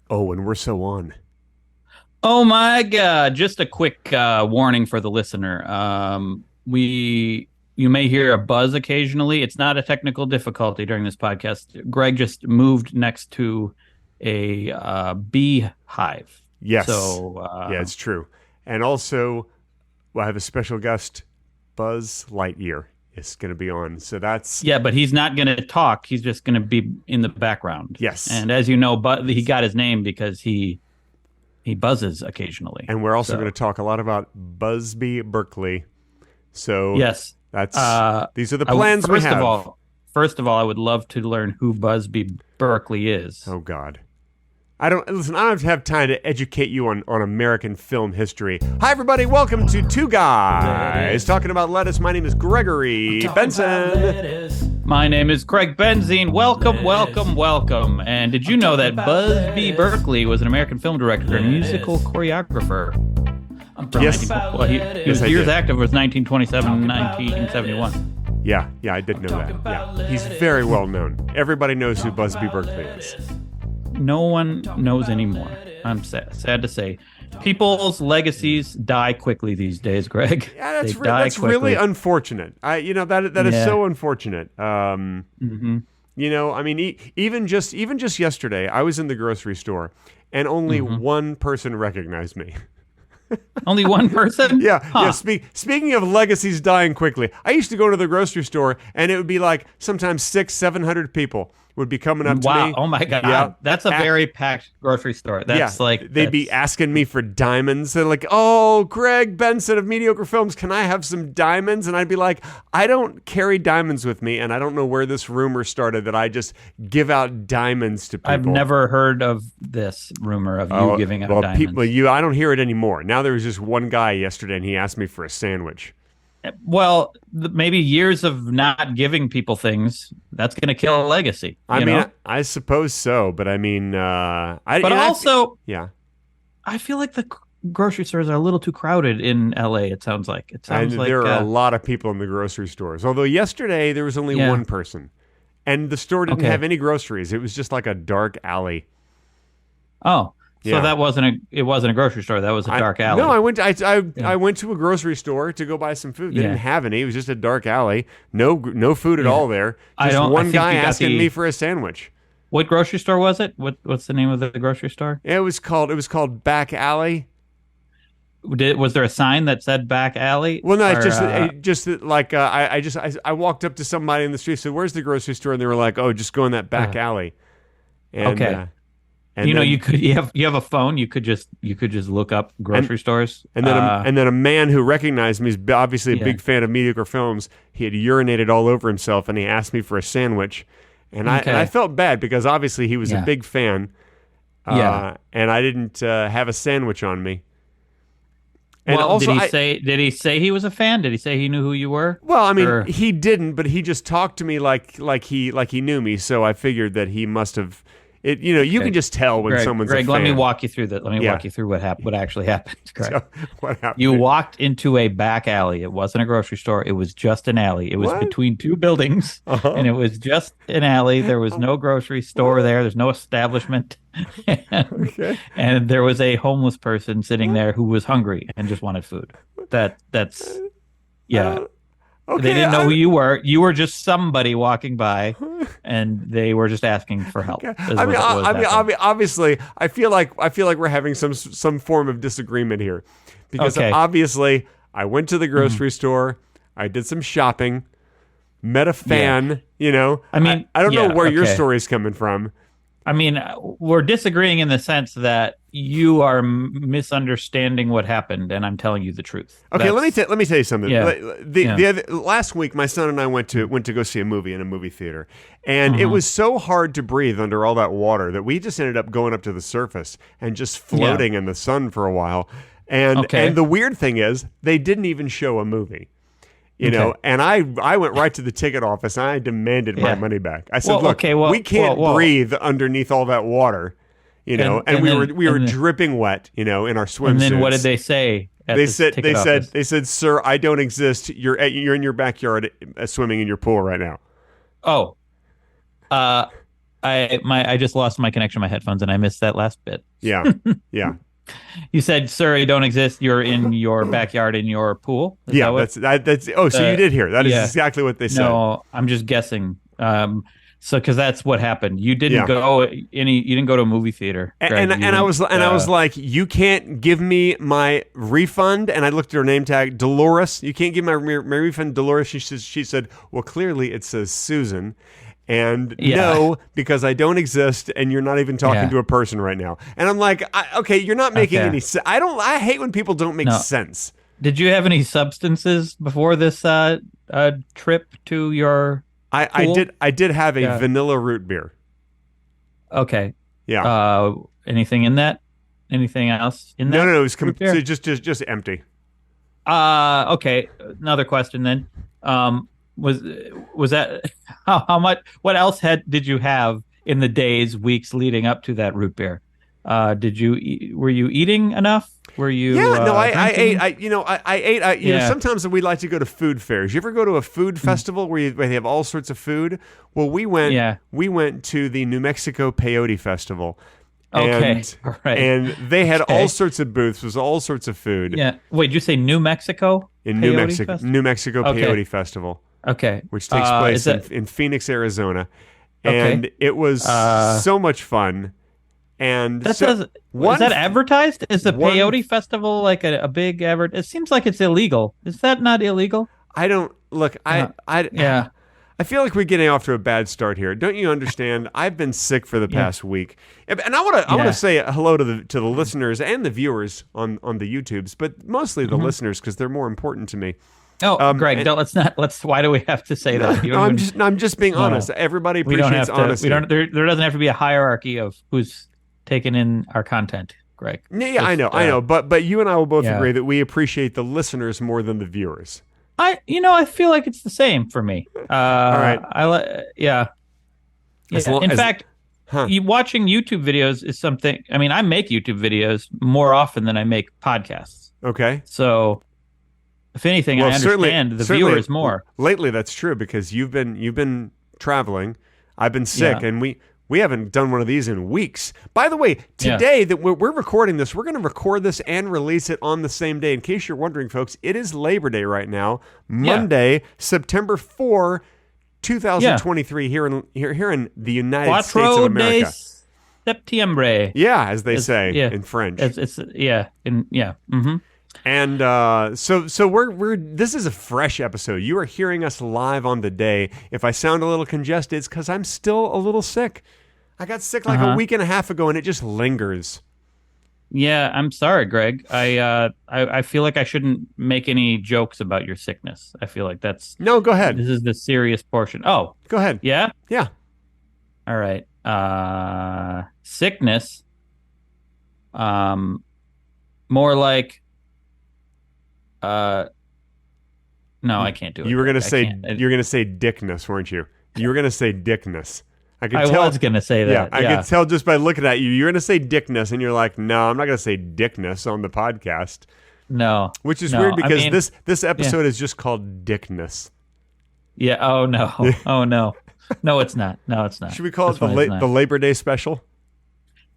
Oh, and we're so on. Oh my God. Just a quick warning for the listener. You may hear a buzz occasionally. It's not a technical difficulty during this podcast. Greg just moved next to a bee hive. Yes. So, Yeah, it's true. And also, I have a special guest, Buzz Lightyear, is going to be on. So that's, yeah, but he's not going to talk. He's just going to be in the background. yes. And as you know, but he got his name because he buzzes occasionally. And we're also So, going to talk a lot about Busby Berkeley. So yes. that's, Uh, these are the I w- plans we first of have. all, first of all, I would love to learn who Busby Berkeley is. Oh, God. I don't have time to educate you on American film history. Hi everybody, welcome to Two Guys Talking About Lettuce. My name is Gregory Benson. My name is Craig Benzine. Welcome, welcome, welcome. And did you know that Busby Berkeley was an American film director and musical choreographer? Yes. Well, he was I years did. active was 1927 1971. Yeah, I did know that. Yeah, he's very well known. Everybody knows who Busby Berkeley is. No one knows anymore. I'm sad to say. People's legacies die quickly these days, Greg. Yeah, They die that's quickly. really unfortunate. That is Yeah. so unfortunate. Mhm. I mean, even just yesterday, I was in the grocery store, and only one person recognized me. Only one person? Yeah, Huh. yeah. Speaking of legacies dying quickly, I used to go to the grocery store, and it would be like sometimes 600-700 people would be coming up to Wow. me. Oh my God. Yeah. That's a very packed grocery store. That's they'd be asking me for diamonds. They're like, "Oh, Greg Benson of Mediocre Films, can I have some diamonds?" And I'd be like, "I don't carry diamonds with me, and I don't know where this rumor started that I just give out diamonds to people." I've never heard of this rumor of you giving out diamonds. I don't hear it anymore. Now there was just one guy yesterday, and he asked me for a sandwich. Well, maybe years of not giving people things, that's going to kill a legacy. I you mean, know? I suppose so, but I mean, But also, yeah. I feel like the grocery stores are a little too crowded in LA, it sounds like. It sounds And like there are a lot of people in the grocery stores. Although yesterday there was only Yeah. one person, and the store didn't Okay. have any groceries. It was just like a dark alley. Oh. So Yeah. it wasn't a grocery store. That was a dark alley. No, I went to a grocery store to go buy some food. They Yeah. didn't have any. It was just a dark alley. No food at all there. I Just don't- I one think guy you got asking the- me for a sandwich. What grocery store was it? What's the name of the grocery store? It was called Back Alley. Was there a sign that said back alley? Well, no, Or, I walked up to somebody in the street, said, "Where's the grocery store?" And they were like, "Oh, just go in that back alley." And, Okay. and you know, then- you have a phone. You could just look up grocery stores. And then a man who recognized me is obviously a Yeah. big fan of Mediocre Films. He had urinated all over himself, and he asked me for a sandwich. And Okay. I felt bad because obviously he was a Yeah. big fan. Yeah. And I didn't have a sandwich on me. And well, also, did he say he was a fan? Did he say he knew who you were? well, I mean, Or- he didn't, but he just talked to me like he knew me. So I figured that he must have. You Okay. can just tell when someone's Greg, a fan. let me walk you through that. Let me Yeah. walk you through what actually happened. Greg. So, what happened? You walked into a back alley. It wasn't a grocery store. It was just an alley. It was What? between two buildings, Uh-huh. and it was just an alley. There was no grocery store there. There's no establishment. Okay. And there was a homeless person sitting there who was hungry and just wanted food. That's yeah. Okay, They didn't know who you were. You were just somebody walking by, and they were just asking for help. is I what mean, it was happening. obviously, I feel like we're having some form of disagreement here, because Okay. obviously, I went to the grocery store, I did some shopping, met a fan. I mean, I don't know yeah, where your okay. story's coming from. I mean, we're disagreeing in the sense that you are misunderstanding what happened, and I'm telling you the truth. Okay, let me tell you something. Yeah. Last week, my son and I went to go see a movie in a movie theater, and it was so hard to breathe under all that water that we just ended up going up to the surface and just floating in the sun for a while. And Okay. and the weird thing is, they didn't even show a movie. And I went right to the ticket office and I demanded my Yeah. money back. I said, Well, "Look, okay, well, we can't well, breathe underneath all that water." And we were then- dripping wet, in our swimsuits. And then what did they say? At They the said ticket office? they said, "Sir, I don't exist. You're in your backyard swimming in your pool right now." Oh, I just lost my connection to my headphones and I missed that last bit. Yeah, yeah, You said Surrey don't exist. You're in your backyard in your pool. Is yeah. that what? That's. Oh, so you did hear? That is yeah. exactly what they said. No, I'm just guessing. So because that's what happened. You didn't Yeah. go any. You didn't go to a movie theater. Greg. And I was like, you can't give me my refund. And I looked at her name tag, Dolores. You can't give my refund, Dolores. She said, well, clearly it says Susan. And Yeah. no, because I don't exist, and you're not even talking Yeah. to a person right now. And I'm like, okay, you're not making Okay. any sense. I hate when people don't make No. sense. Did you have any substances before this trip to your? I Cool. did have a Yeah. vanilla root beer. Okay. Yeah. Anything in that? Anything else in that? No, it was root beer? just empty. Okay. Another question then. Was that how much? What else did you have in the days, weeks leading up to that root beer? Were you eating enough? Were you? Yeah, no, I drinking? ate. I ate. You know, Yeah. sometimes we like to go to food fairs. You ever go to a food festival where they have all sorts of food? Well, we went. Yeah. We went to the New Mexico Peyote Festival. Okay, And, all right. and they had Okay. all sorts of booths. Was all sorts of food Yeah. Wait, did you say New Mexico? in New Peyote Mexico. Festival? New Mexico Okay. Peyote Festival, Okay. which takes Is place that- in Phoenix, Arizona, Okay. and it was so much fun. And That so, does. one Is that advertised? Is the one- peyote festival like a big advert? It seems like it's illegal. Is that not illegal? I don't look. Yeah. I feel like we're getting off to a bad start here. Don't you understand? I've been sick for the past week, and I want to Yeah. say hello to the listeners and the viewers on the YouTubes, but mostly the listeners because they're more important to me. Oh, Greg, let's not. Why do we have to say that? You No, don't even- I'm just being No. honest. Everybody we don't have appreciates to. honesty. We don't. There doesn't have to be a hierarchy of who's taking in our content, Greg. Yeah, I Just, know, I know, but you and I will both yeah. agree that we appreciate the listeners more than the viewers. I feel like it's the same for me. All right. Yeah. As Yeah. long- In as- fact, Huh. watching YouTube videos is something. I mean, I make YouTube videos more often than I make podcasts. Okay. So, if anything, I understand the certainly viewers more. Lately, that's true because you've been traveling. I've been sick, Yeah. and we haven't done one of these in weeks. By the way, today that we're recording this, we're going to record this and release it on the same day. In case you're wondering, folks, it is Labor Day right now, Monday, September 4, 2023, here in the United States of Cuatro America. de septiembre. Yeah, as they It's- say yeah. in French. It's Mm-hmm. And so we're this is a fresh episode. You are hearing us live on the day. If I sound a little congested, it's because I'm still a little sick. I got sick like a week and a half ago, and it just lingers. Yeah, I'm sorry, Greg. I feel like I shouldn't make any jokes about your sickness. I feel like this No, go ahead. is the serious portion. Oh, Go ahead. yeah. Yeah. All right. Sickness. More like. No, I can't do it. You were gonna I say can't. you're gonna say dickness, weren't you? You were gonna say dickness. I could I tell. was gonna say Yeah, that. I could tell just by looking at you. You're gonna say dickness, and you're like, no, I'm not gonna say dickness on the podcast. No. Which is No, weird I because mean- this episode is just called dickness. Yeah. Oh no. Oh no. No, it's not. No, it's not. Should we call This it one is not. the Labor Day special?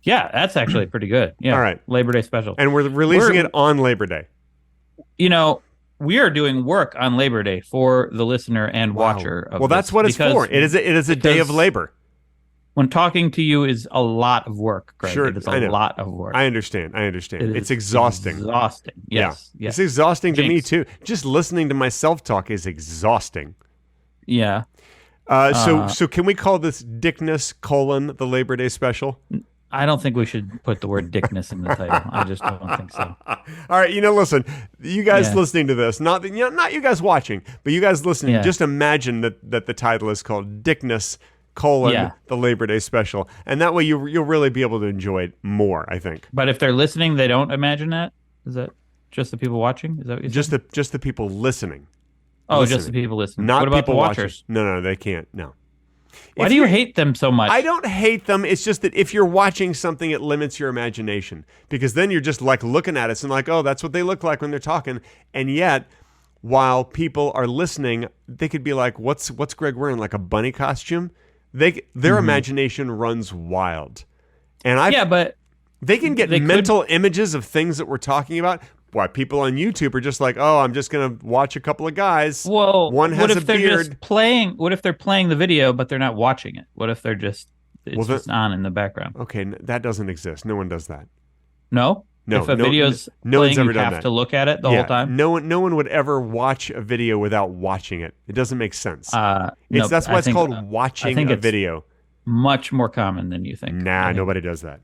Yeah, that's actually pretty good. Yeah. All right. Labor Day special. And we're releasing it on Labor Day. You know, we are doing work on Labor Day for the listener and Wow. watcher. Of Well, that's this what it's because for. It is a day of because- labor. When talking to you is a lot of work, Greg. Sure, It is I a know. lot of work. I understand. It It's is exhausting. Exhausting. Yes. Yeah. Yes. It's exhausting to me Jinx. too. Just listening to myself talk is exhausting. Yeah. So can we call this Dickness : the Labor Day special? I don't think we should put the word dickness in the title. I just don't think so. All right, listen, you guys Yeah. listening to this, not you guys watching, but you guys listening, Yeah. just imagine that the title is called Dickness : Yeah. the Labor Day special, and that way you'll really be able to enjoy it more, I think. But if they're listening, they don't imagine that? Is that just the people watching? Is that what you said? Just the people listening. Oh, listening. just the people listening. Not what about people the watching. watchers? No, they can't. No. Why If do you you're- hate them so much? I don't hate them. It's just that if you're watching something, it limits your imagination because then you're just like looking at us and like, oh, that's what they look like when they're talking. And yet, while people are listening, they could be like, what's Greg wearing? Like a bunny costume? Their imagination runs wild. And but they can get they mental images of things that we're talking about. Why people on YouTube are just like, oh, I'm just going to watch a couple of guys. Well, one has what if a they're beard. just playing? What if they're playing the video but they're not watching it? What if they're just just on in the background? Okay, that doesn't exist. No one does that. No. No, if a video's no playing, one's ever you done have that. to look at it the whole time. No one would ever watch a video without watching it. It doesn't make sense. No, That's why it's called I watching think a it's video. much more common than you think. Nah, nobody does that.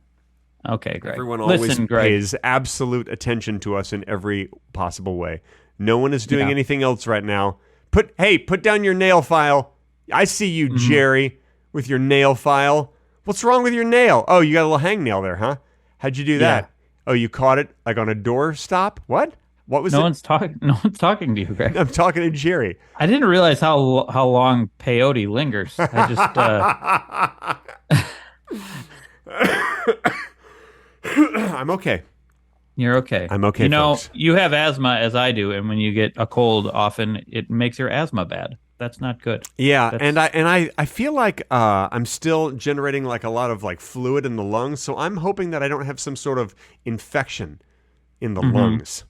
Okay, Greg. Everyone always Listen, Greg. pays absolute attention to us in every possible way. No one is doing anything else right now. Put down your nail file. I see you, Jerry, with your nail file. What's wrong with your nail? Oh, you got a little hangnail there, huh? How'd you do that? Oh, you caught it like on a door stop? What? What was it? No one's talking to you, Greg. I'm talking to Jerry. I didn't realize how long peyote lingers. I just I'm okay. You're okay. I'm okay, You know, folks. you have asthma as I do, and when you get a cold, often it makes your asthma bad. That's not good. Yeah, and I feel like I'm still generating like a lot of like fluid in the lungs, so I'm hoping that I don't have some sort of infection in the lungs.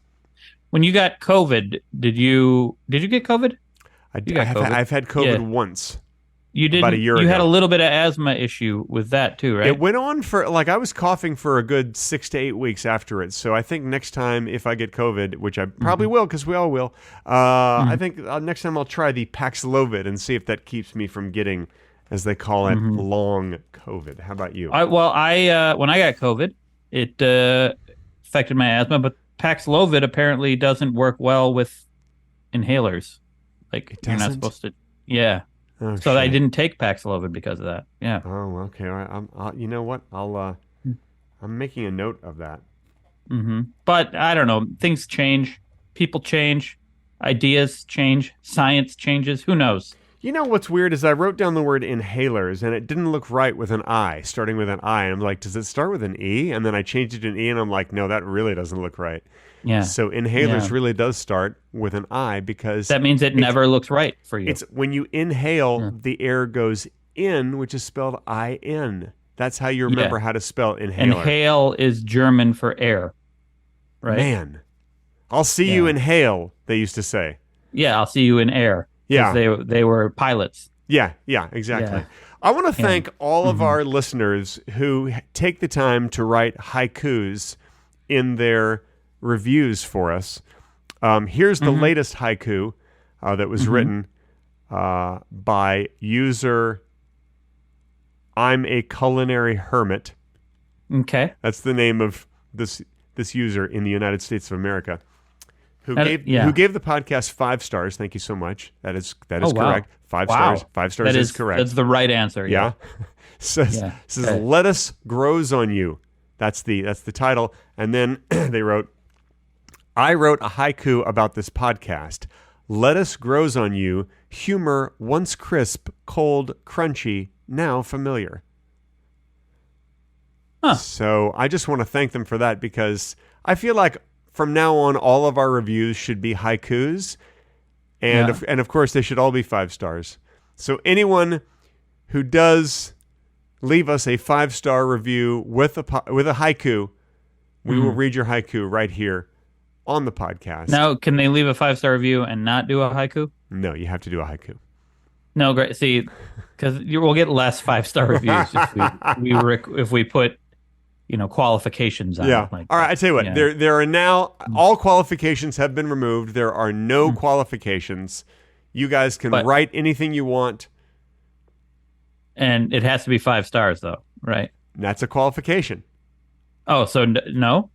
When you got COVID, did you get COVID? I've had COVID once. You didn't. About a year you ago. had a little bit of asthma issue with that too, right? It went on for like I was coughing for a good 6 to 8 weeks after it. So I think next time if I get COVID, which I probably will because we all will, I think next time I'll try the Paxlovid and see if that keeps me from getting, as they call it, long COVID. How about you? When I got COVID, it affected my asthma, but Paxlovid apparently doesn't work well with inhalers. Like you're not doesn't? supposed to. Yeah. Oh, So I shit. didn't take Paxlovid because of that. Yeah. Oh, okay. All right. You know what? I'm making a note of that. But I don't know. Things change. People change. Ideas change. Science changes. Who knows? You know what's weird is I wrote down the word inhalers and it didn't look right with an I, starting with an I. And I'm like, does it start with an E? And then I changed it to an E and I'm like, no, that really doesn't look right. Yeah. So inhalers really does start with an I because That means it never looks right for you. it's when you inhale, the air goes in, which is spelled I-N. That's how you remember how to spell inhaler. Inhale is German for air. Right? Man, I'll see you inhale, they used to say. Yeah, I'll see you in air. 'Cause Yeah. They were pilots. Yeah, exactly. Yeah. I want to thank all of our listeners who take the time to write haikus in their reviews for us. Here's the latest haiku that was written by user I'm a Culinary Hermit. Okay. That's the name of this user in the United States of America. Who That- gave the podcast 5 stars. Thank you so much. That is Oh, wow. correct. 5 Wow. stars. 5 stars That is correct. That's the right answer. Yeah. says Okay. lettuce grows on you. That's the title. And then they wrote, I wrote a haiku about this podcast. Lettuce grows on you. Humor once crisp, cold, crunchy, now familiar. Huh. So I just want to thank them for that because I feel like from now on all of our reviews should be haikus. And of course they should all be 5 stars. So anyone who does leave us a 5-star review with a haiku, we will read your haiku right here on the podcast. Now, can they leave a 5-star review and not do a haiku? No, you have to do a haiku. No, great. See, because we'll get less 5-star reviews if we put, qualifications on Yeah. it. Like all right, I tell you what. Yeah. There are now all qualifications have been removed. There are no qualifications. You guys can write anything you want. And it has to be 5 stars, though, right? That's a qualification. Oh, so no?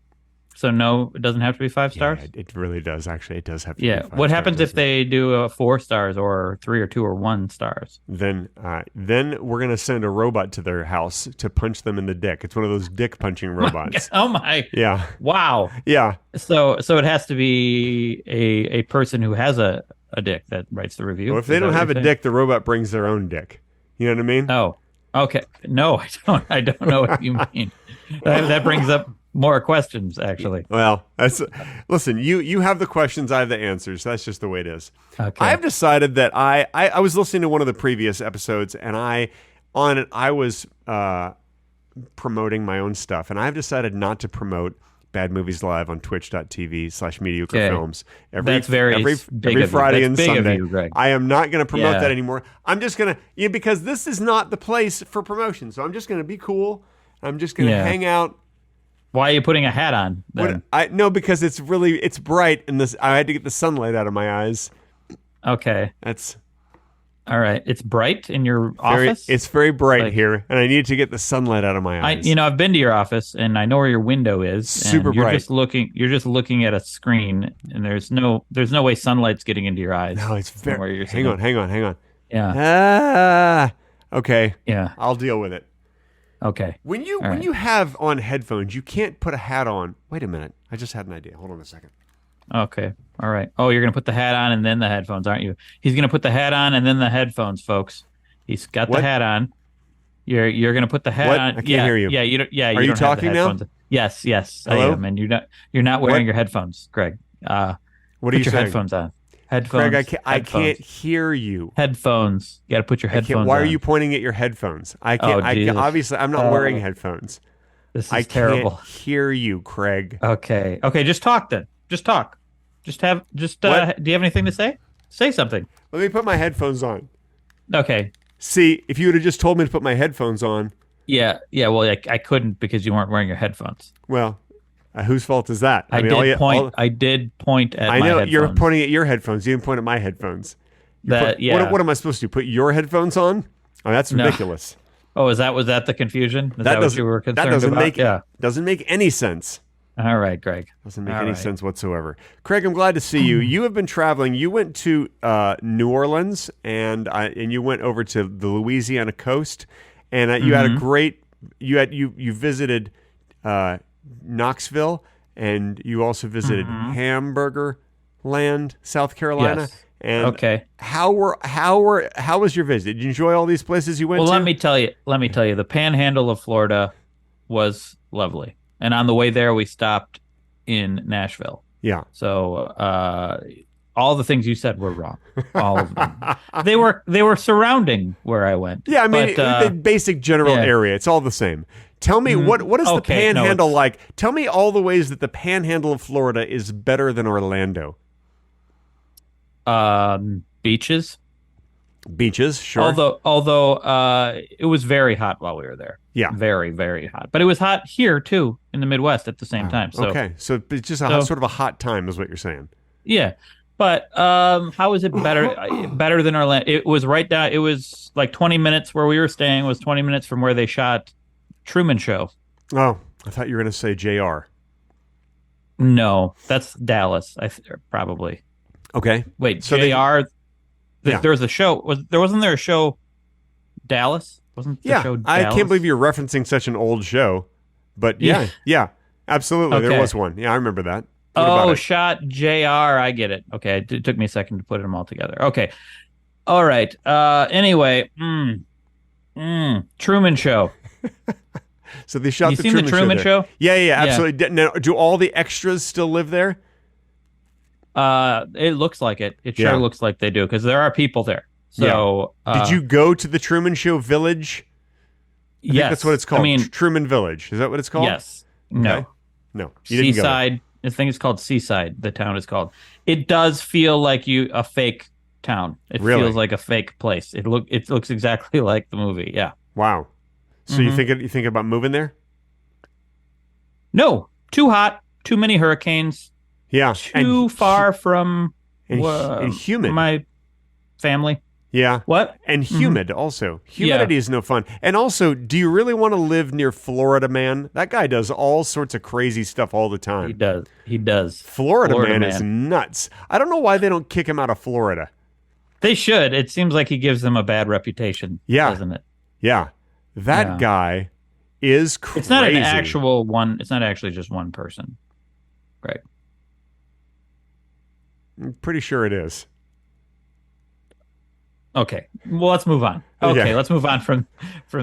So no, it doesn't have to be 5 stars? Yeah, it really does. Actually, it does have to be Yeah. 5 What happens stars, if they do 4 stars or 3 or 2 or 1 stars? Then we're going to send a robot to their house to punch them in the dick. It's one of those dick punching robots. Oh my! Yeah. Wow. Yeah. So it has to be a person who has a dick that writes the review. Well, if they Is that don't what have a you're saying? dick, the robot brings their own dick. You know what I mean? Oh, okay. No, I don't. I don't know what you mean. That brings up more questions, actually. Well, listen. You have the questions. I have the answers. That's just the way it is. Okay. I have decided that I was listening to one of the previous episodes, and I on it, I was promoting my own stuff, and I've decided not to promote Bad Movies Live on twitch.tv/mediocre films every Friday and Sunday. I am not going to promote that anymore. I'm just going to, because this is not the place for promotion. So I'm just going to be cool. I'm just going to hang out. Why are you putting a hat on then? No, because it's bright, and I had to get the sunlight out of my eyes. Okay. That's all right. It's bright in your office? It's very bright here, and I need to get the sunlight out of my eyes. I've been to your office, and I know where your window is. Super bright. You're just looking at a screen, and there's no way sunlight's getting into your eyes. No, it's very. Hang on. Yeah. Okay. Yeah. I'll deal with it. Okay. When you have on headphones, you can't put a hat on. Wait a minute. I just had an idea. Hold on a second. Okay. All right. Oh, you're going to put the hat on and then the headphones, aren't you? He's going to put the hat on and then the headphones, folks. He's got the hat on. You're going to put the hat on. I can't hear you. Yeah, you don't. Yeah, Are you talking now? Yes. Hello? I am. And you're not wearing your headphones, Greg. What are you saying? Put your saying? headphones on. Headphones. Greg, I can't hear you. Headphones. You got to put your headphones on. Why are you pointing at your headphones? I can't. Obviously, I'm not wearing headphones. This is terrible. I can't hear you, Craig. Okay. Just talk then. Just talk. Do you have anything to say? Say something. Let me put my headphones on. Okay. See, if you would have just told me to put my headphones on. Yeah. Well, I couldn't because you weren't wearing your headphones. Well, whose fault is that? I did point at my headphones. I know you're pointing at your headphones. You didn't point at my headphones. What am I supposed to do? Put your headphones on? Oh, that's ridiculous. No. Oh, was that the confusion? Is that what you were concerned about? Doesn't make any sense. All right, Greg. Doesn't make any sense whatsoever. Craig, I'm glad to see you. You have been traveling. You went to New Orleans and you went over to the Louisiana coast, and you had a great. You visited Knoxville, and you also visited Hamburger Land, South Carolina. Yes. And how was your visit? Did you enjoy all these places you went to? Well, let me tell you, the Panhandle of Florida was lovely. And on the way there, we stopped in Nashville. Yeah. So all the things you said were wrong. All of them. They were surrounding where I went. Yeah, I mean, the basic general area. It's all the same. Tell me, what is the Panhandle like? Tell me all the ways that the Panhandle of Florida is better than Orlando. Beaches. Beaches, sure. Although it was very hot while we were there. Yeah. Very, very hot. But it was hot here, too, in the Midwest at the same time. So, okay. So it's just sort of a hot time is what you're saying. Yeah. But how is it better than Orlando? It was right down. It was like 20 minutes where we were staying was 20 minutes from where they shot Truman Show. Oh, I thought you were going to say JR. No, that's Dallas, probably. Okay. Wait, so JR... There was a show. Wasn't there a show? Dallas wasn't the show. Dallas? I can't believe you're referencing such an old show, but yeah, absolutely, there was one. Yeah, I remember that. Shot JR. I get it. Okay, it took me a second to put them all together. Okay, all right. Anyway, Truman Show. So they shot the Truman Show. Yeah, absolutely. Now, do all the extras still live there? It looks like it. It sure looks like they do because there are people there. So, did you go to the Truman Show Village? I think that's what it's called. Truman Village. Is that what it's called? Yes. Okay. No. You didn't Seaside. I think it's called Seaside. The town is called. It does feel like a fake town. It feels like a fake place. It looks exactly like the movie. Yeah. Wow. So you think about moving there? No. Too hot. Too many hurricanes. Yeah. Too far from and humid. My family. Yeah. What? And humid also. Humidity is no fun. And also, do you really want to live near Florida Man? That guy does all sorts of crazy stuff all the time. He does. Florida Man is nuts. I don't know why they don't kick him out of Florida. They should. It seems like he gives them a bad reputation, doesn't it? Yeah. That guy is crazy. It's not an actual one. It's not actually just one person. Right. I'm pretty sure it is. Okay. Well, let's move on. Okay, let's move on from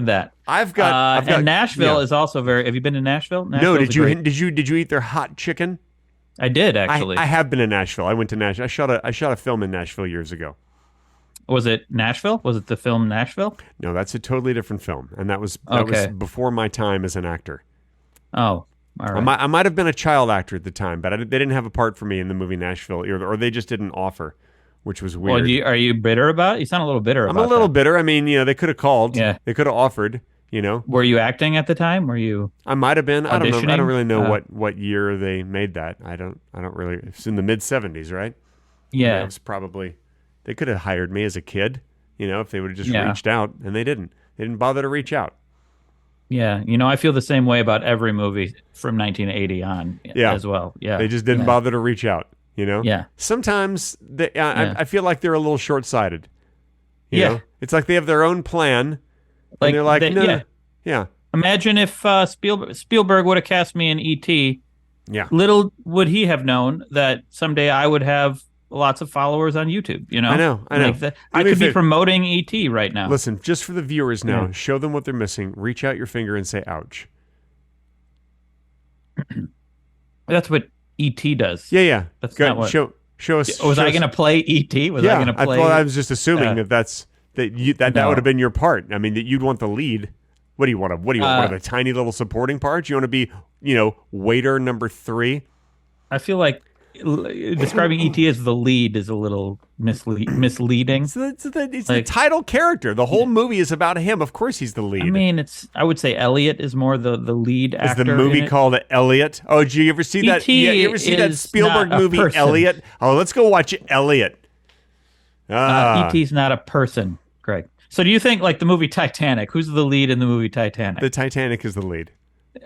that. I've got and Nashville is also very. Have you been to Nashville? No. Did you eat their hot chicken? I did actually. I have been to Nashville. I went to Nashville. I shot a film in Nashville years ago. Was it Nashville? Was it the film Nashville? No, that's a totally different film, and that was before my time as an actor. Oh, all right. I might have been a child actor at the time, but they didn't have a part for me in the movie Nashville, or they just didn't offer, which was weird. Well, are you bitter about it? You sound a little bitter I'm about a little that. bitter. I mean, they could have called. Yeah. They could have offered. Were you acting at the time? Were you? I might have been. I don't know. I auditioning? don't really know what year they made that. I don't really. It's in the mid '70s, right? Yeah. It was probably. They could have hired me as a kid. If they would have just Yeah. reached out, and they didn't. They didn't bother to reach out. Yeah. I feel the same way about every movie from 1980 on as well. Yeah. They just didn't bother to reach out. Yeah. Sometimes I feel like they're a little short-sighted. You know? It's like they have their own plan. And they're like, no. Yeah. Imagine if Spielberg would have cast me in E.T. Yeah. Little would he have known that someday I would have lots of followers on YouTube. I know. I could be promoting E.T. right now. Listen, just for the viewers now, show them what they're missing. Reach out your finger and say, ouch. That's what E.T. does. Yeah. That's Go, not what. Show us. Was I going to play E.T.? Was I going to play? Well, I was just assuming that would have been your part. I mean, that you'd want the lead. What do you want? What do you want? One of the tiny little supporting parts? You want to be, waiter number 3? I feel like describing E.T. as the lead is a little misleading. It's the title character. The whole movie is about him. Of course, he's the lead. I mean, I would say Elliot is more the lead actor. Is the movie called Elliot? Oh, did you ever see that? E.T. You ever see that Spielberg not a movie, person. Elliot? Oh, let's go watch Elliot. E.T.'s not a person, Greg. So do you think, like the movie Titanic, who's the lead in the movie Titanic? The Titanic is the lead.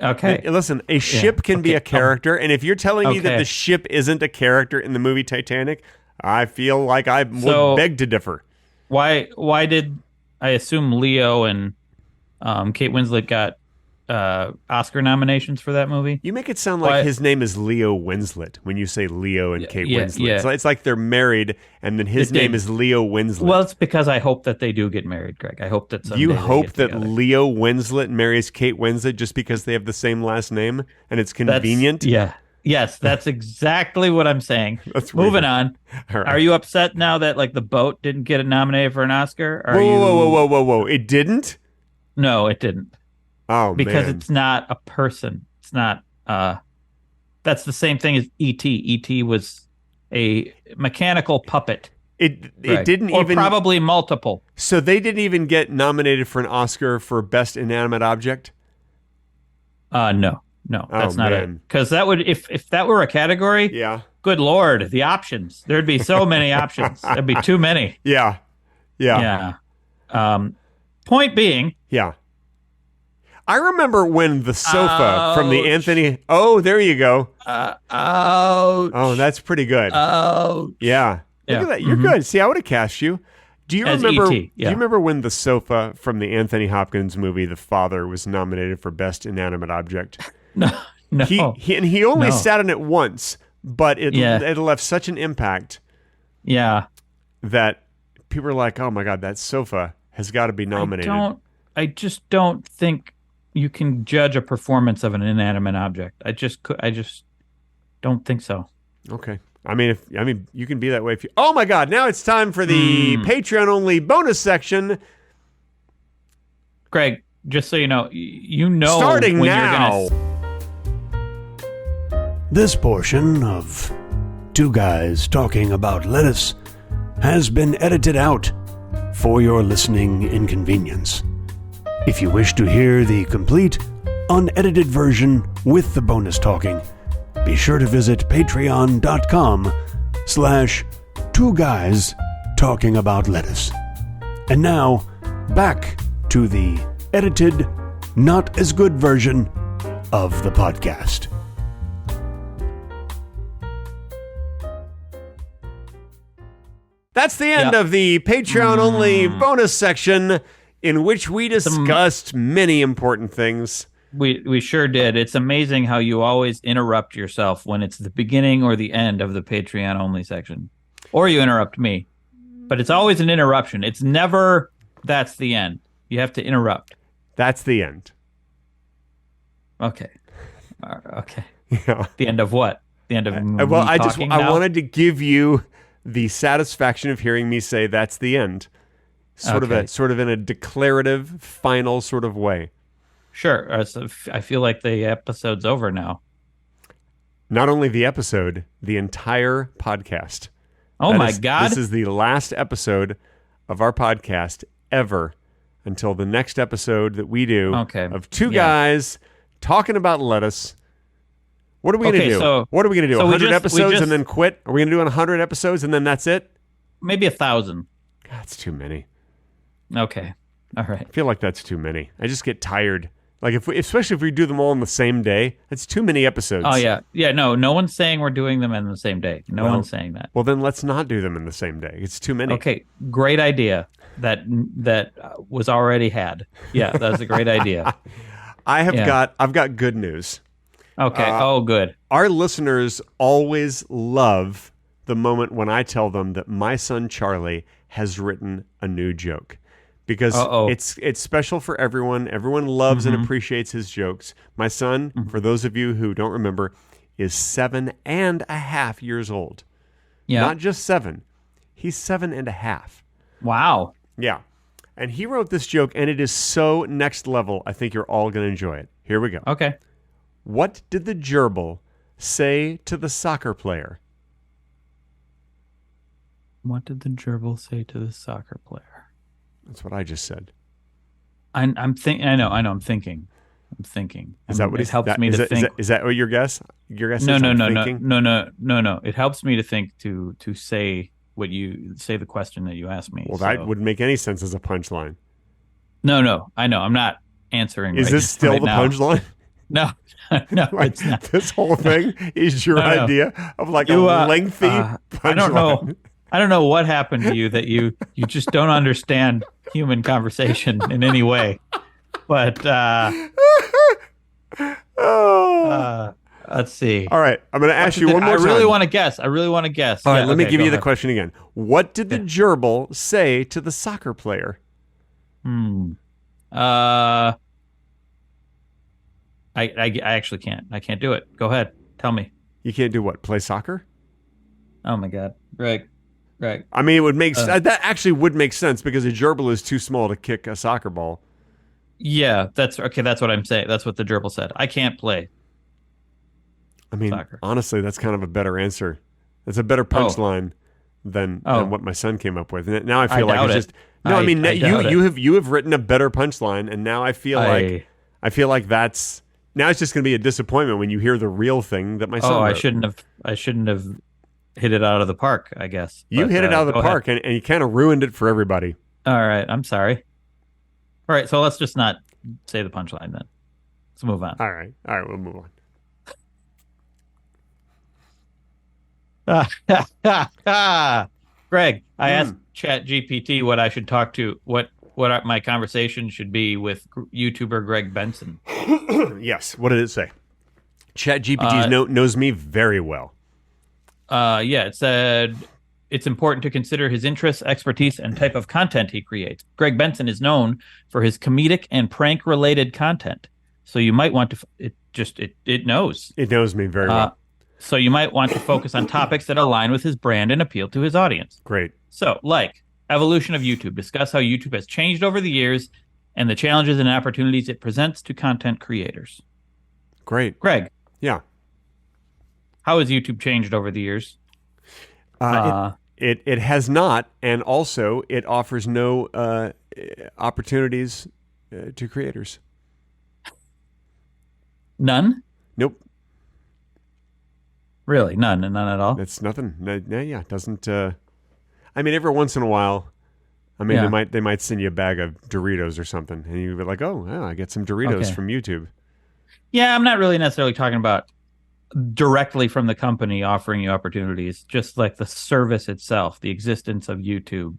Okay. Listen, a ship can be a character, and if you're telling me that the ship isn't a character in the movie Titanic, I feel like I would beg to differ. Why did I assume Leo and Kate Winslet got Oscar nominations for that movie? You make it sound like his name is Leo Winslet when you say Leo and Kate Winslet. Yeah. It's like they're married, and then his name is Leo Winslet. Well, it's because I hope that they do get married, Greg. I hope that someday you they hope get that together. Leo Winslet marries Kate Winslet just because they have the same last name and it's convenient? Yes, that's exactly what I'm saying. That's Moving weird. on. All right. Are you upset now that The Boat didn't get nominated for an Oscar? Whoa. It didn't? No, it didn't. Oh, because man. it's not a person. It's not. That's the same thing as E.T. E.T. was a mechanical puppet. It didn't or even probably multiple. So they didn't even get nominated for an Oscar for Best Inanimate Object? No, that's not it. man. Because that would, if that were a category, Yeah. good Lord, the options. There'd be so many options. There'd be too many. Yeah. Yeah. Point being, I remember when the sofa from the Ouch. Anthony. Oh, there you go. Oh, that's pretty good. Yeah. Look at that. You're good. See, I would have cast you. Do you As remember? E.T., Do you remember when the sofa from the Anthony Hopkins movie, The Father, was nominated for Best Inanimate Object? No. He only No. sat in it once, but it left such an impact Yeah. that people are like, "Oh my God, that sofa has got to be nominated." I just don't think you can judge a performance of an inanimate object. I just don't think so. Okay. I mean, you can be that way if you. Oh my God! Now it's time for the Patreon-only bonus section. Greg, just so you know, Starting when now. You're gonna... This portion of Two Guys Talking About Lettuce has been edited out for your listening inconvenience. If you wish to hear the complete, unedited version with the bonus talking, be sure to visit patreon.com/2guystalkingaboutlettuce. And now, back to the edited, not as good version of the podcast. That's the end of the Patreon-only bonus section, in which we discussed many important things. We sure did. It's amazing how you always interrupt yourself when it's the beginning or the end of the Patreon only section. Or you interrupt me. But it's always an interruption. It's never that's the end. You have to interrupt. That's the end. Okay. Okay. Yeah. The end of what? The end of me Well, I talking now? wanted to give you the satisfaction of hearing me say that's the end. Sort of in a declarative, final sort of way. Sure. So I feel like the episode's over now. Not only the episode, the entire podcast. Oh my God. This is the last episode of our podcast ever until the next episode that we do of two guys talking about lettuce. What are we going to do? So, what are we going to do? So 100 episodes and then quit? Are we going to do 100 episodes and then that's it? Maybe 1,000. That's too many. Okay. All right. I feel like that's too many. I just get tired. Like especially if we do them all in the same day, that's too many episodes. Oh yeah. Yeah, no one's saying we're doing them in the same day. No one's saying that. Well, then let's not do them in the same day. It's too many. Okay, great idea. That was already had. Yeah, that's a great idea. I've got good news. Okay. Good. Our listeners always love the moment when I tell them that my son Charlie has written a new joke. Because it's special for everyone. Everyone loves and appreciates his jokes. My son, for those of you who don't remember, is 7.5 years old. Yeah. Not just 7. He's 7.5. Wow. Yeah. And he wrote this joke, and it is so next level, I think you're all going to enjoy it. Here we go. Okay. What did the gerbil say to the soccer player? What did the gerbil say to the soccer player? That's what I just said. I'm thinking. I know. I'm thinking. Is that what it helps me to think? Is that what your guess? Your guess? No. It helps me to think to say what you say. The question that you asked me. Well, that wouldn't make any sense as a punchline. No. I know. I'm not answering. Is this still the punchline? No, like, it's not. This whole thing is your idea of like a lengthy punchline. I don't know what happened to you that you just don't understand human conversation in any way. But let's see. All right, I'm going to ask you one more time. I really want to guess. All right, let me give you the question again. What did the gerbil say to the soccer player? I actually can't. I can't do it. Go ahead. Tell me. You can't do what? Play soccer? Oh my God, Greg. I mean, it would make that actually would make sense because a gerbil is too small to kick a soccer ball. Yeah, that's okay. That's what I'm saying. That's what the gerbil said. I can't play. I mean, soccer. Honestly, that's kind of a better answer. It's a better punchline than what my son came up with. And now I feel like it's just no. I mean, you have written a better punchline, and now I feel like that's now it's just going to be a disappointment when you hear the real thing that my son. I shouldn't have hit it out of the park, I guess. You hit it out of the park, and you kind of ruined it for everybody. All right, I'm sorry. All right, so let's just not say the punchline then. Let's move on. All right, we'll move on. Greg, I asked ChatGPT what I should talk to, what my conversation should be with YouTuber Greg Benson. Yes, what did it say? ChatGPT knows me very well. It said it's important to consider his interests, expertise, and type of content he creates. Greg Benson is known for his comedic and prank-related content, so you might want to. It knows. It knows me very well. So you might want to focus on topics that align with his brand and appeal to his audience. Great. So, like evolution of YouTube, discuss how YouTube has changed over the years and the challenges and opportunities it presents to content creators. Great. Greg. Yeah. How has YouTube changed over the years? It has not, and also it offers no opportunities to creators. None? Nope. Really? None at all? It's nothing. It doesn't. I mean, every once in a while, they might send you a bag of Doritos or something, and you'd be like, oh, I get some Doritos from YouTube. Yeah, I'm not really necessarily talking about directly from the company offering you opportunities, just like the service itself, the existence of YouTube.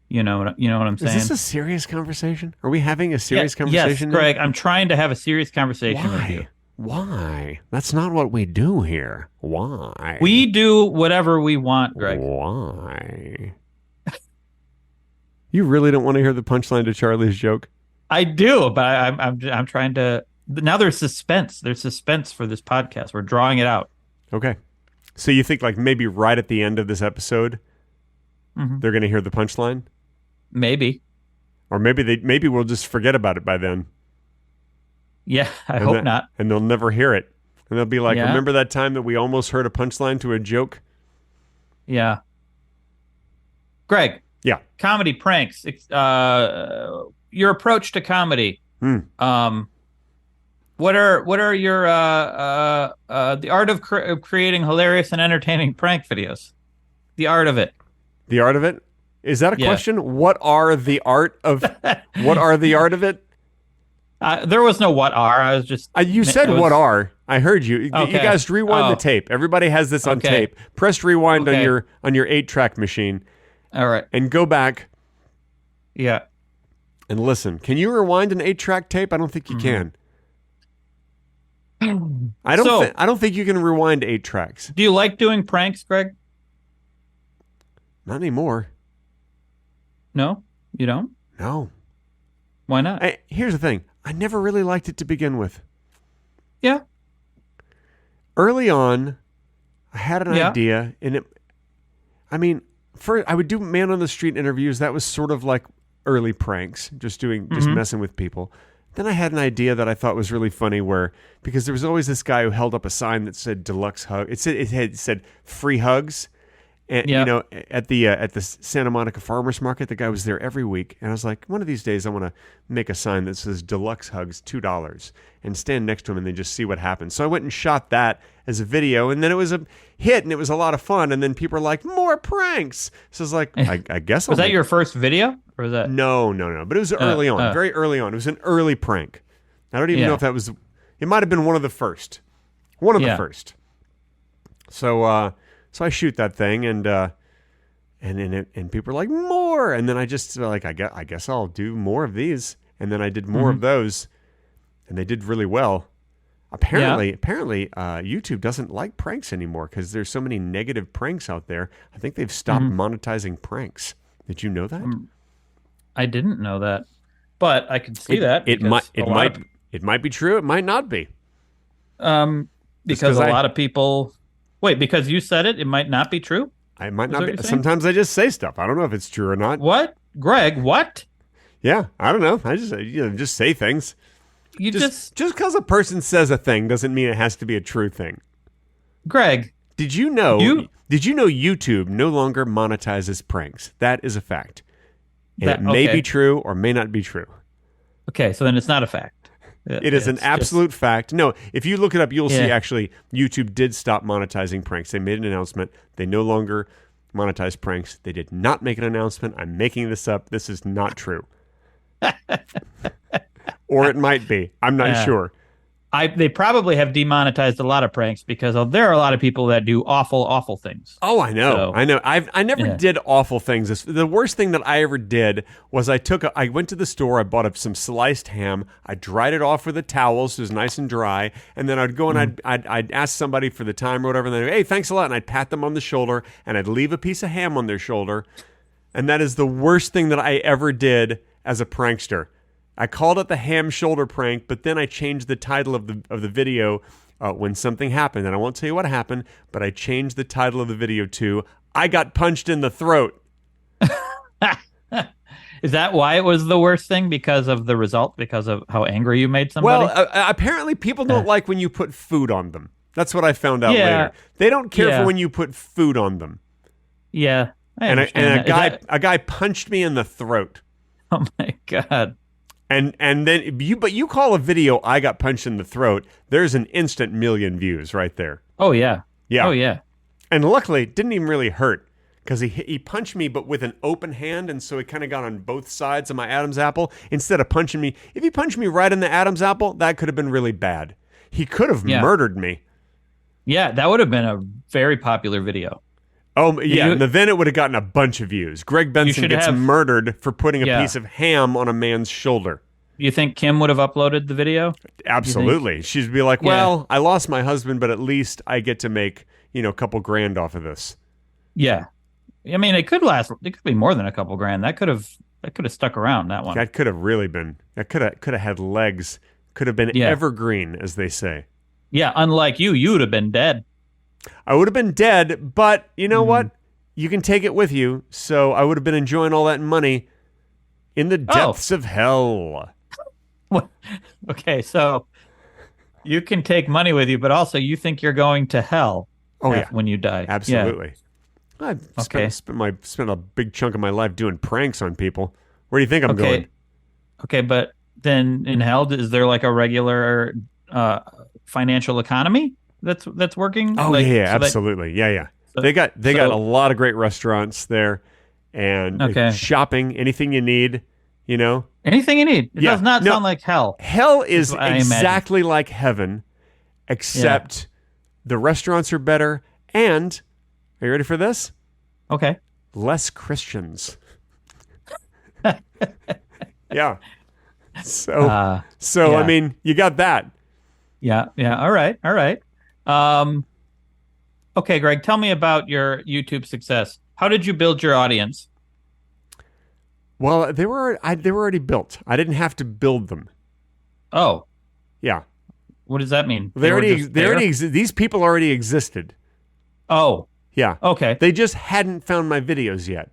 You know what I'm saying? Is this a serious conversation? Are we having a serious conversation? Yes, Greg, I'm trying to have a serious conversation with you. Why? That's not what we do here. Why? We do whatever we want, Greg. Why? You really don't want to hear the punchline to Charlie's joke? I do, but I'm trying to. Now there's suspense. There's suspense for this podcast. We're drawing it out. Okay. So you think like maybe right at the end of this episode, they're going to hear the punchline? Maybe. Or maybe we'll just forget about it by then. Yeah, I hope not. And they'll never hear it. And they'll be like, Yeah. remember that time that we almost heard a punchline to a joke? Yeah. Greg. Yeah. Comedy pranks. Your approach to comedy. What are your the art of creating hilarious and entertaining prank videos? The art of it. The art of it? Is that a Yeah. question? What are the art of it? There was no what are. I was just. You said what are. I heard you. Okay. You guys rewind the tape. Everybody has this on Okay. tape. Press rewind Okay. on your 8-track machine All right. and go back Yeah. and listen. Can you rewind an 8-track tape? I don't think you can. I don't think you can rewind 8 tracks. Do you like doing pranks, Greg? Not anymore. No, you don't. No. Why not? Here's the thing. I never really liked it to begin with. Yeah. Early on, I had an Yeah. idea, and first I would do man on the street interviews. That was sort of like early pranks, just messing with people. Then I had an idea that I thought was really funny, because there was always this guy who held up a sign that said "deluxe hug." It said free hugs, and Yeah. at the Santa Monica Farmers Market, the guy was there every week, and I was like, one of these days I want to make a sign that says "deluxe hugs, $2," and stand next to him and then just see what happens. So I went and shot that as a video, and then it was a hit, and it was a lot of fun. And then people were like, "More pranks." So I was like, I guess. Was that your first video, or was that? No. But it was early on, very early on. It was an early prank. I don't even know if that was. It might have been one of the first. The first. So I shoot that thing, and people are like, more, and then I just like, I guess I'll do more of these, and then I did more of those, and they did really well. Apparently, YouTube doesn't like pranks anymore because there's so many negative pranks out there. I think they've stopped monetizing pranks. Did you know that? I didn't know that, but I could see that. It might be true. It might not be. Because a lot of people. Wait, because you said it, it might not be true? I might Is not that be. what you're saying? Sometimes I just say stuff. I don't know if it's true or not. What? Greg, what? Yeah, I don't know. I just say things. You Just because a person says a thing doesn't mean it has to be a true thing. Greg. Did you know YouTube no longer monetizes pranks? That is a fact. And it may be true or may not be true. Okay, so then it's not a fact. It is an absolute fact. No, if you look it up, you'll see actually YouTube did stop monetizing pranks. They made an announcement. They no longer monetize pranks. They did not make an announcement. I'm making this up. This is not true. Or it might be. I'm not sure. They probably have demonetized a lot of pranks because there are a lot of people that do awful things. Oh, I know. So, I know. I never did awful things. The worst thing that I ever did was I went to the store, I bought up some sliced ham, I dried it off with a towel so it was nice and dry, and then I'd go and I'd ask somebody for the time or whatever, and they'd go, "Hey, thanks a lot," and I'd pat them on the shoulder, and I'd leave a piece of ham on their shoulder, and that is the worst thing that I ever did as a prankster. I called it the ham shoulder prank, but then I changed the title of the video when something happened. And I won't tell you what happened, but I changed the title of the video to "I got punched in the throat." Is that why it was the worst thing? Because of the result? Because of how angry you made somebody? Well, apparently people don't like when you put food on them. That's what I found out later. They don't care for when you put food on them. Yeah. And a guy punched me in the throat. Oh my God. And then you call a video "I got punched in the throat," there's an instant million views right there. Oh yeah. Yeah. Oh yeah. And luckily it didn't even really hurt because he punched me but with an open hand, and so it kind of got on both sides of my Adam's apple instead of punching me. If he punched me right in the Adam's apple, that could have been really bad. He could have murdered me. Yeah, that would have been a very popular video. Oh, yeah, and then it would have gotten a bunch of views. Greg Benson gets murdered for putting a piece of ham on a man's shoulder. You think Kim would have uploaded the video? Absolutely. She'd be like, well, I lost my husband, but at least I get to make, a couple grand off of this. Yeah. I mean, it could be more than a couple grand. That could have stuck around, that one. That could have really been. That could have had legs. Could have been evergreen, as they say. Yeah, unlike you would have been dead. I would have been dead, but you know what? You can take it with you. So I would have been enjoying all that money in the depths of hell. Okay, so you can take money with you, but also you think you're going to hell when you die. Absolutely. I've spent a big chunk of my life doing pranks on people. Where do you think I'm going? Okay, but then in hell, is there like a regular financial economy that's working? Oh, absolutely. So they got a lot of great restaurants there, and shopping, anything you need, you know. Anything you need. It does not sound like hell. Hell is exactly like heaven, except the restaurants are better, and are you ready for this? Okay. Less Christians. Yeah. So I mean, you got that. Yeah. All right. Okay, Greg, tell me about your YouTube success. How did you build your audience? Well, they were already built. I didn't have to build them. Oh. Yeah. What does that mean? These people already existed. Oh. Yeah. Okay. They just hadn't found my videos yet.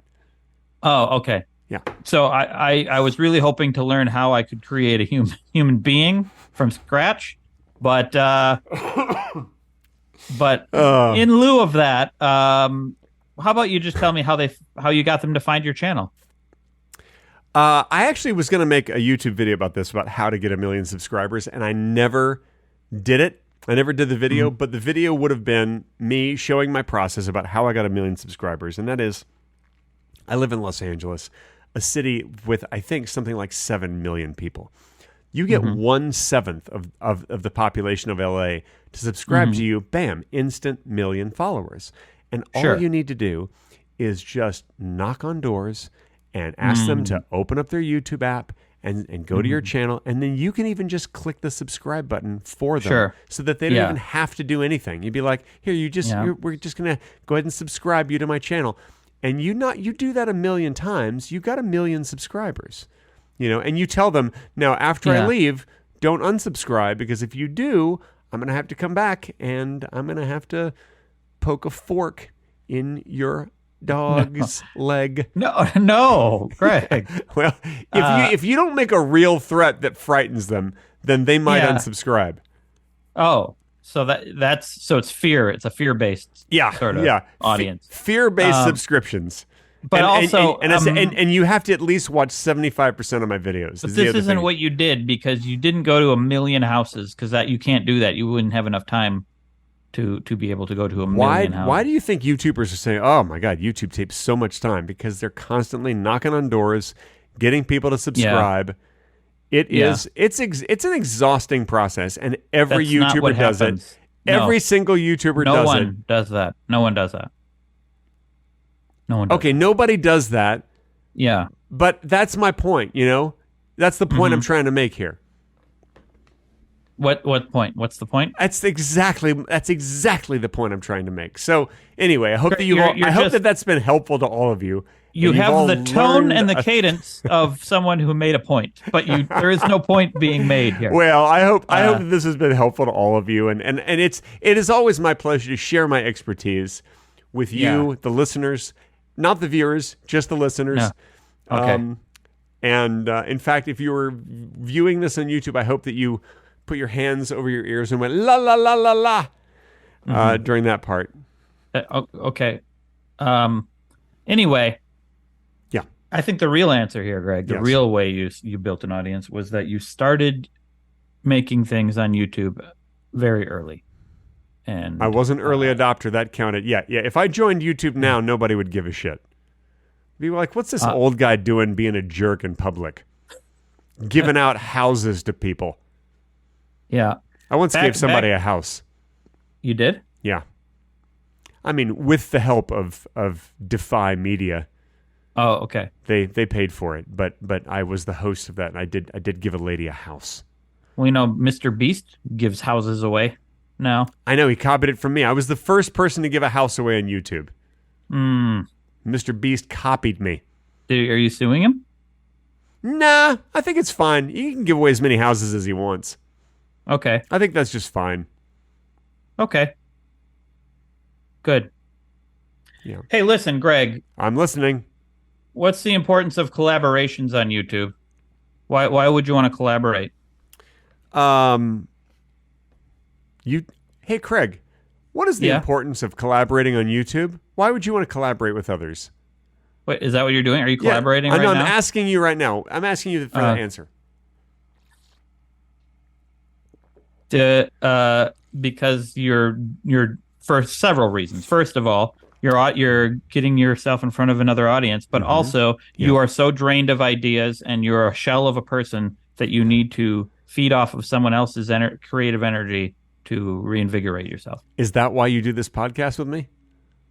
Oh, okay. Yeah. So I was really hoping to learn how I could create a human being from scratch, but in lieu of that, how about you just tell me how you got them to find your channel? I actually was going to make a YouTube video about this, about how to get 1 million subscribers, and I never did it. I never did the video, but the video would have been me showing my process about how I got 1 million subscribers, and that is, I live in Los Angeles, a city with, I think, something like 7 million people. You get 1/7 of the population of LA to subscribe to you, bam, instant million followers. And all you need to do is just knock on doors and ask them to open up their YouTube app and go to your channel. And then you can even just click the subscribe button for them so that they don't even have to do anything. You'd be like, here, we're just going to go ahead and subscribe you to my channel. And you do that 1 million times, you got 1 million subscribers. You know, and you tell them, now after I leave, don't unsubscribe, because if you do, I'm going to have to come back and I'm going to have to poke a fork in your dog's leg. No, Greg. Well, if you don't make a real threat that frightens them, then they might unsubscribe. Oh, so so it's fear. It's a fear-based sort of audience. Fear-based subscriptions. But and you have to at least watch 75% of my videos. But this isn't what you did, because you didn't go to 1 million houses, because you can't do that. You wouldn't have enough time to be able to go to 1 million houses. Why do you think YouTubers are saying, "Oh my God, YouTube takes so much time"? Because they're constantly knocking on doors, getting people to subscribe. It's an exhausting process, and every YouTuber does it. Every single YouTuber does it. No one does that. No one does that. Okay, nobody does that. Yeah. But that's my point, you know? That's the point I'm trying to make here. What point? What's the point? That's exactly the point I'm trying to make. So, anyway, I hope that that's been helpful to all of you. You have the tone and the cadence of someone who made a point, but there is no point being made here. Well, I hope that this has been helpful to all of you, and it is always my pleasure to share my expertise with you, the listeners. Not the viewers, just the listeners. No. Okay. In fact, if you were viewing this on YouTube, I hope that you put your hands over your ears and went la la la la la during that part. Okay. Anyway. Yeah. I think the real answer here, Greg, the real way you built an audience was that you started making things on YouTube very early. And I was an early adopter. That counted. Yeah. If I joined YouTube now, nobody would give a shit. Be like, what's this old guy doing being a jerk in public? Giving out houses to people. Yeah. I once gave somebody a house. You did? Yeah. I mean, with the help of Defy Media. Oh, okay. They paid for it, but I was the host of that, and I did give a lady a house. Well, Mr. Beast gives houses away now. I know, he copied it from me. I was the first person to give a house away on YouTube. Mr. Beast copied me. Are you suing him? Nah, I think it's fine. He can give away as many houses as he wants. Okay. I think that's just fine. Okay. Good. Yeah. Hey, listen, Greg, I'm listening. what's the importance of collaborations on YouTube? Why would you want to collaborate? Um, hey, Craig, what is the Yeah. importance of collaborating on YouTube? Why would you want to collaborate with others? Wait, is that what you're doing? Are you collaborating right I know, now? I'm asking you right now. I'm asking you for the answer. Because you're for several reasons. First of all, you're getting yourself in front of another audience, but also you are so drained of ideas and you're a shell of a person that you need to feed off of someone else's creative energy to reinvigorate yourself. Is that why you do this podcast with me?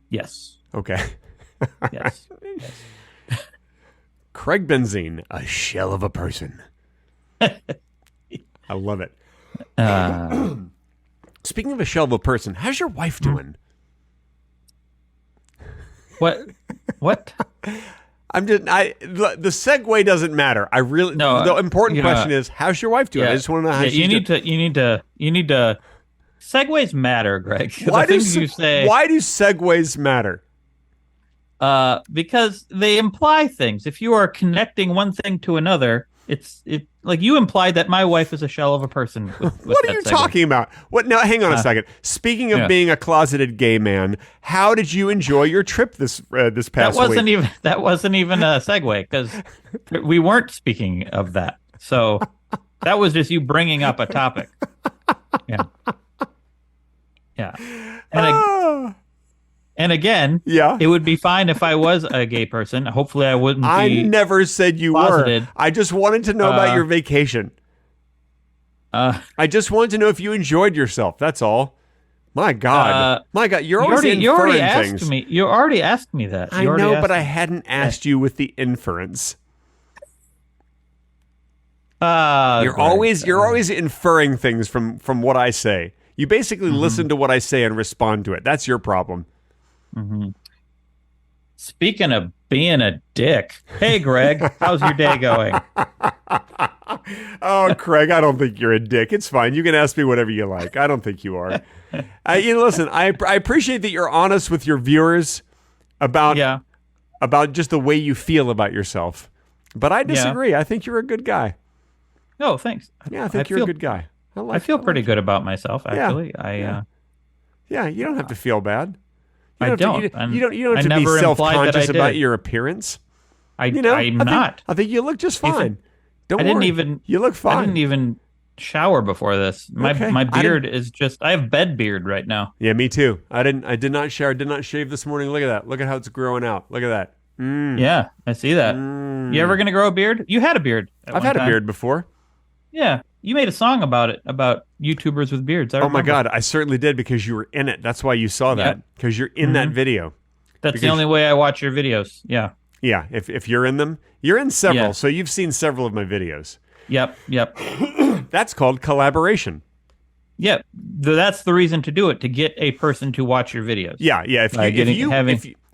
Yes. Okay. Yes. Craig Benzine, a shell of a person. I love it. Speaking of a shell of a person, how's your wife doing? What? The segue doesn't matter. The important question is, how's your wife doing? I just want to know how she's doing. You need to segues matter, Greg. Why the do things you say why do segues matter? because they imply things. If you are connecting one thing to another, it's like you implied that my wife is a shell of a person. With What are you segue. talking about? What? Now, hang on a second. Speaking of being a closeted gay man, how did you enjoy your trip this past week? That wasn't even a segue because we weren't speaking of that. So that was just you bringing up a topic. Yeah. And again, Yeah. it would be fine if I was a gay person. Hopefully, I wouldn't be. I never said you closeted. were. I just wanted to know about your vacation. I just wanted to know if you enjoyed yourself. That's all. My God. You're always you already inferring things. asked me. You already asked me that. I know, but I hadn't asked you with the inference. You're always inferring things from what I say. You basically listen to what I say and respond to it. That's your problem. Mm-hmm. Speaking of being a dick, hey Greg, how's your day going? Oh, Craig, I don't think you're a dick. It's fine. You can ask me whatever you like. I don't think you are. Listen, I appreciate that you're honest with your viewers about just the way you feel about yourself. But I disagree. I think you're a good guy. Oh, thanks. Yeah, I think you're a good guy. I feel pretty good about myself, actually. Yeah, you don't have to feel bad. I don't. You don't have to be self-conscious about your appearance. I'm not. I think you look just fine. You look fine. I didn't even shower before this. My beard is just. I have bed beard right now. Yeah, me too. I did not shower. Did not shave this morning. Look at that. Look at how it's growing out. Look at that. Yeah, I see that. You ever gonna grow a beard? You had a beard. I've had a beard before. Yeah, you made a song about it, about YouTubers with beards. Oh my God, I certainly did because you were in it. That's why you saw that, because you're in that video. That's the only way I watch your videos. Yeah. Yeah, if you're in them, you're in several, so you've seen several of my videos. Yep. That's called collaboration. Yep, that's the reason to do it, to get a person to watch your videos. Yeah.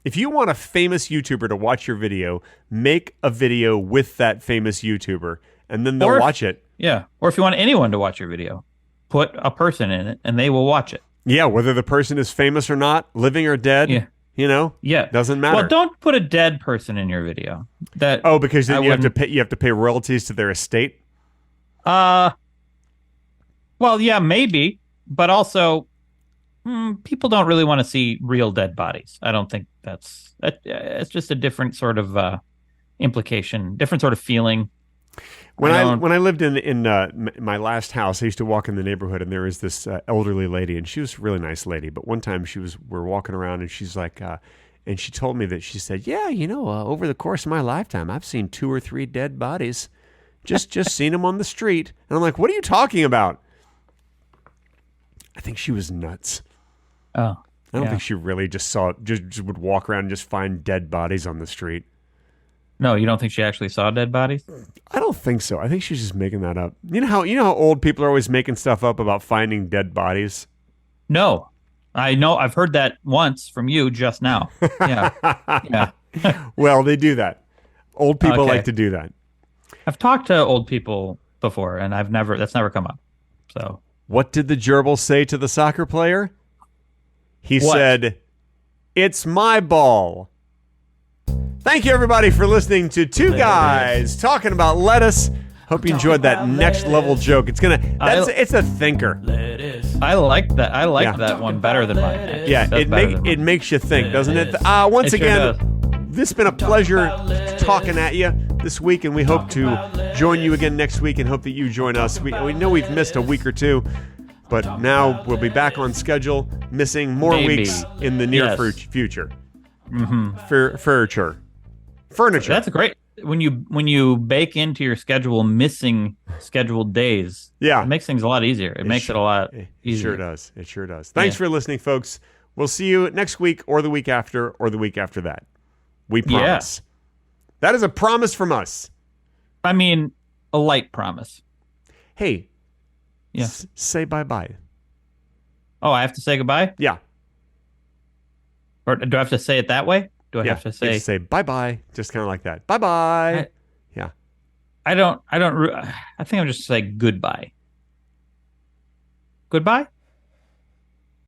If you want a famous YouTuber to watch your video, make a video with that famous YouTuber, and then they'll watch it. Yeah, or if you want anyone to watch your video, put a person in it, and they will watch it. Yeah, whether the person is famous or not, living or dead, doesn't matter. Well, don't put a dead person in your video. Because then you have to pay royalties to their estate. Well, yeah, maybe, but also, people don't really want to see real dead bodies. I don't think it's just a different sort of implication, different sort of feeling. When I lived in my last house, I used to walk in the neighborhood, and there was this elderly lady, and she was a really nice lady. But one time we're walking around, and she's like, and she told me that she said, "Yeah, over the course of my lifetime, I've seen 2 or 3 dead bodies, just seen them on the street." And I'm like, "What are you talking about?" I think she was nuts. Oh, I don't think she really just would walk around and just find dead bodies on the street. No, you don't think she actually saw dead bodies? I don't think so. I think she's just making that up. You know how old people are always making stuff up about finding dead bodies? No. I know. I've heard that once from you just now. Yeah. Yeah. Well, they do that. Old people like to do that. I've talked to old people before, and that's never come up. So, what did the gerbil say to the soccer player? He said, It's my ball. Thank you, everybody, for listening to two guys talking about lettuce. Hope you enjoyed that next level joke. It's a thinker. I like that. I like that one better than mine. Actually. Yeah, it makes you think, doesn't it? Once again, this has been a pleasure talking at you this week, and we hope to join you again next week and hope that you join us. We know we've missed a week or two, but now we'll be back on schedule, missing more weeks in the near future. Furniture. That's great. When you bake into your schedule missing scheduled days, it makes things a lot easier. It makes it a lot easier. It sure does. Thanks for listening, folks. We'll see you next week or the week after or the week after that. We promise. That is a promise from us. I mean, a light promise. Hey, say bye-bye. Oh, I have to say goodbye? Yeah. Or do I have to say it that way? Do I have to say bye-bye, just kind of like that. Bye-bye. I think I'm just say goodbye. Goodbye?